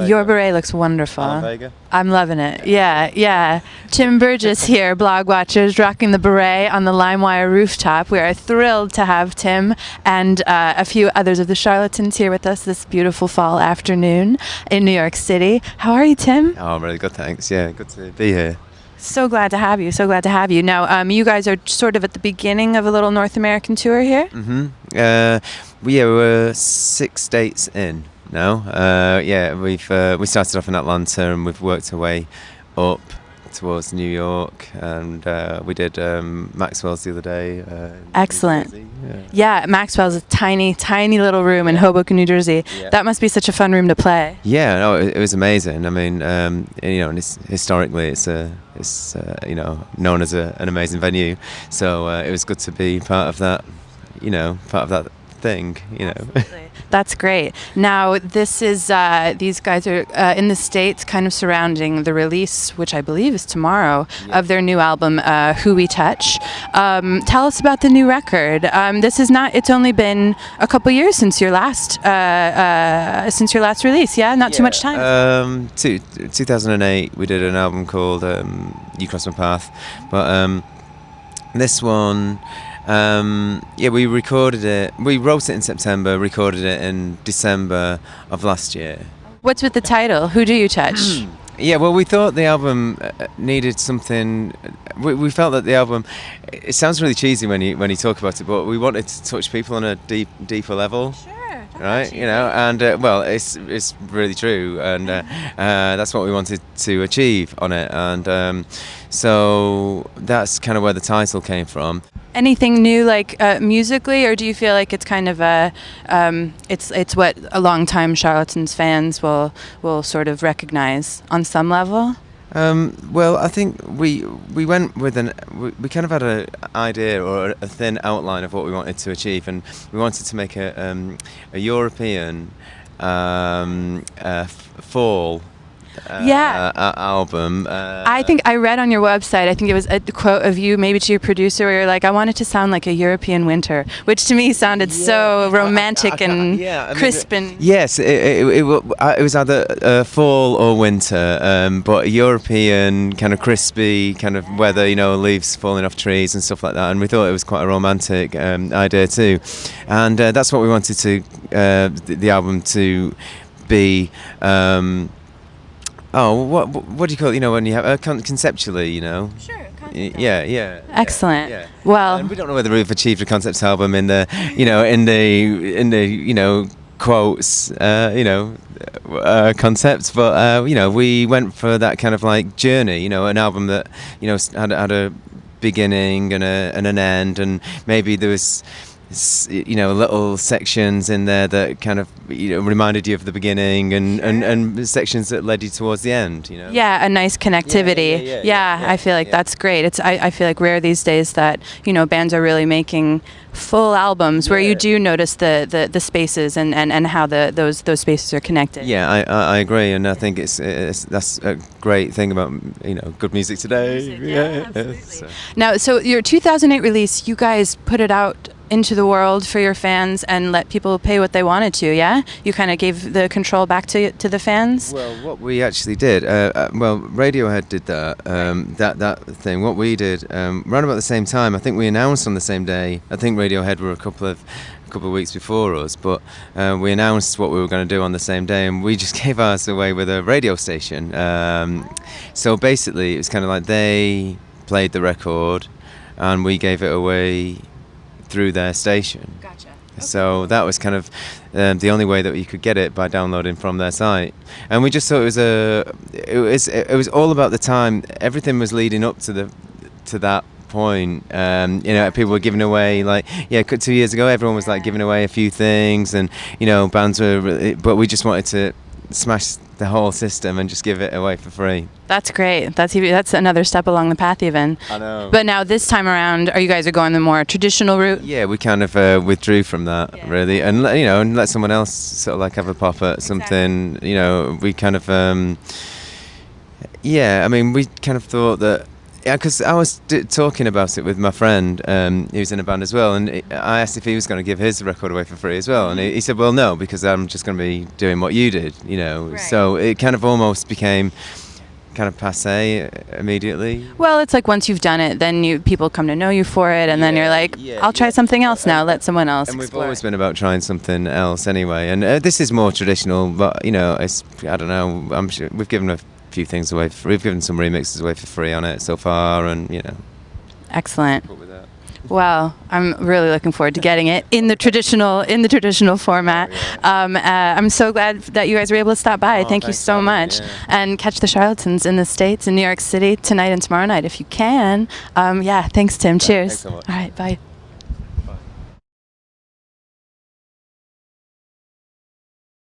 Your beret looks wonderful. I'm loving it. Yeah, yeah. Tim Burgess here, Blog Watchers, rocking the beret on the LimeWire rooftop. We are thrilled to have Tim and a few others of the Charlatans here with us this beautiful fall afternoon in New York City. How are you, Tim? Oh, I'm really good, thanks. Yeah, good to be here. So glad to have you. So glad to have you. Now, you guys are sort of at the beginning of a little North American tour here? Mm-hmm. We're 6 states in now. We started off in Atlanta and we've worked our way up towards New York, and we did Maxwell's the other day. Excellent. Yeah, Maxwell's a tiny, tiny little room in Hoboken, New Jersey. Yeah. That must be such a fun room to play. Yeah, no, it was amazing. I mean, and historically, it's known as an amazing venue. So it was good to be part of that. Part of that thing. Absolutely. That's great. Now, this is these guys are in the States, kind of surrounding the release, which I believe is tomorrow, of their new album, Who We Touch. Tell us about the new record. It's only been a couple years since your last release. Yeah, not too much time. 2008, we did an album called You Cross My Path, but this one. We recorded it. We wrote it in September, recorded it in December of last year. What's with the title? Who do you touch? Yeah, well, we thought the album needed something. We felt that the album. It sounds really cheesy when you talk about it, but we wanted to touch people on a deeper level. Sure. Right, and it's really true, and that's what we wanted to achieve on it, and so that's kind of where the title came from. Anything new, like musically, or do you feel like it's kind of it's what a long-time Charlatans fans will sort of recognize on some level? Well, I think we went with we kind of had an idea or a thin outline of what we wanted to achieve, and we wanted to make a European fall album. I think I read on your website, I think it was a quote of you, maybe to your producer, where you're like, I want it to sound like a European winter, which to me sounded so romantic and crisp. Yes, it was either fall or winter, but European, kind of crispy kind of weather, leaves falling off trees and stuff like that, and we thought it was quite a romantic idea too, and that's what we wanted to the album to be. What do you call it? When you have conceptually, Sure. Yeah. Excellent. Yeah. Well, and we don't know whether we've achieved a concept album in the quotes, concepts, but we went for that kind of like journey. An album that had a beginning and an end, and maybe there was. Little sections in there that kind of reminded you of the beginning, and sections that led you towards the end. Yeah, a nice connectivity. Yeah, I feel like that's great. I feel like rare these days that bands are really making full albums where you do notice the spaces and how those spaces are connected. Yeah, I agree, and I think that's a great thing about good music today. Absolutely. Now, so your 2008 release, you guys put it out into the world for your fans and let people pay what they wanted to. Yeah, you kind of gave the control back to the fans. Well, what we actually did, Radiohead did that that thing. What we did, around about the same time, I think we announced on the same day. I think Radiohead were a couple of weeks before us, but we announced what we were going to do on the same day, and we just gave ours away with a radio station. So basically, it was kind of like they played the record, and we gave it away through their station. Gotcha. Okay. So that was kind of the only way that you could get it, by downloading from their site. And we just thought it was all about the time. Everything was leading up to that point. People were giving away 2 years ago. Everyone was giving away a few things, and bands were. But we just wanted to smash the whole system and just give it away for free. That's great. That's another step along the path even. I know. But now this time around, you guys are going the more traditional route? Yeah, we kind of withdrew from that really, and let someone else sort of have a pop at something. Exactly. We kind of we kind of thought that Yeah, because I was talking about it with my friend who's in a band as well, and I asked if he was going to give his record away for free as well, and he said, well, no, because I'm just going to be doing what you did, you know. Right. So it kind of almost became kind of passé immediately. Well, it's like once you've done it, then people come to know you for it, and then you're like, I'll try something else now, let someone else And explore. We've always been about trying something else anyway, and this is more traditional, but, you know, it's, I don't know, I'm sure we've given a few things away we've given some remixes away for free on it so far, and, you know. Excellent. Well, I'm really looking forward to getting it in the traditional format. I'm so glad that you guys were able to stop by. Thank you so much. And catch the Charlatans in the States, in New York City, tonight and tomorrow night if you can. Yeah, thanks, Tim. Cheers. Thanks so much. All right, bye.